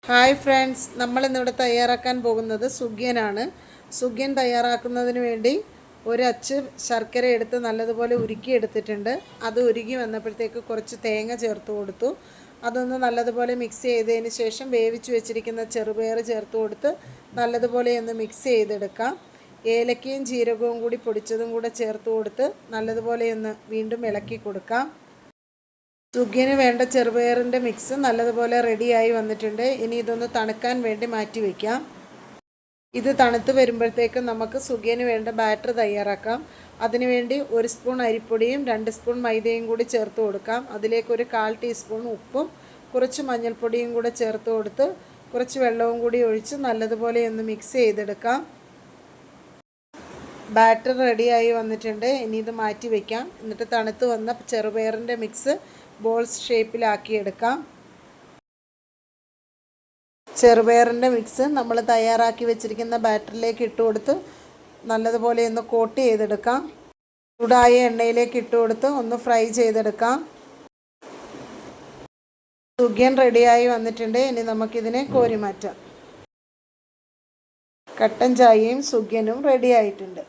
Hi friends, നമ്മളിന്നിവിടെ തയ്യാറാക്കാൻ പോകുന്നത് സുഗ്യനാണ്. സുഗ്യൻ തയ്യാറാക്കുന്നതിന് വേണ്ടി ഒരു അച്ച് ശർക്കര എടുത്ത് നല്ലതുപോലെ ഉരുക്കി എടുത്തിട്ടുണ്ട്. അത് ഉരുകി വന്നപ്പോഴത്തേക്ക് കുറച്ച് തേങ്ങ ചേർത്ത് കൊടുത്തു. അതൊന്ന് നല്ലതുപോലെ മിക്സ് ചെയ്തതിന് ശേഷം വേവിച്ച് വെച്ചിരിക്കുന്ന ചെറുപയർ ചേർത്ത് കൊടുത്ത് നല്ലതുപോലെ ഒന്ന് മിക്സ് ചെയ്തെടുക്കാം. ഏലക്കയും ജീരകവും കൂടി പൊടിച്ചതും കൂടെ ചേർത്ത് കൊടുത്ത് നല്ലതുപോലെ ഒന്ന് വീണ്ടും ഇളക്കി കൊടുക്കാം. സുഗ്യന് വേണ്ട ചെറുപയറിൻ്റെ മിക്സ് നല്ലതുപോലെ റെഡിയായി വന്നിട്ടുണ്ട്. ഇനി ഇതൊന്ന് തണുക്കാൻ വേണ്ടി മാറ്റി വയ്ക്കാം. ഇത് തണുത്ത് വരുമ്പോഴത്തേക്കും നമുക്ക് സുഗ്യന് വേണ്ട ബാറ്റർ തയ്യാറാക്കാം. അതിനുവേണ്ടി 1 സ്പൂൺ അരിപ്പൊടിയും 2 സ്പൂൺ മൈദയും കൂടി ചേർത്ത് കൊടുക്കാം. അതിലേക്ക് ഒരു 1/4 ടീസ്പൂൺ ഉപ്പും കുറച്ച് മഞ്ഞൾപ്പൊടിയും കൂടെ ചേർത്ത് കൊടുത്ത് കുറച്ച് വെള്ളവും കൂടി ഒഴിച്ച് നല്ലതുപോലെ ഒന്ന് മിക്സ് ചെയ്തെടുക്കാം. ബാറ്റർ റെഡിയായി വന്നിട്ടുണ്ട്. ഇനി ഇത് മാറ്റി വയ്ക്കാം. എന്നിട്ട് തണുത്ത് വന്ന ചെറുപയറിൻ്റെ മിക്സ് ബോൾസ് ഷേപ്പിലാക്കിയെടുക്കാം. ചെറുപയറിൻ്റെ മിക്സ് നമ്മൾ തയ്യാറാക്കി വെച്ചിരിക്കുന്ന ബാറ്ററിലേക്ക് ഇട്ട് കൊടുത്ത് നല്ലതുപോലെ ഒന്ന് കോട്ട് ചെയ്തെടുക്കാം. ചൂടായ എണ്ണയിലേക്ക് ഇട്ട് കൊടുത്ത് ഒന്ന് ഫ്രൈ ചെയ്തെടുക്കാം. സുഗ്യൻ റെഡിയായി വന്നിട്ടുണ്ട്. ഇനി നമുക്കിതിനെ കോരി മാറ്റാം. കട്ടൻ ചായയും സുഗ്യനും റെഡിയായിട്ടുണ്ട്.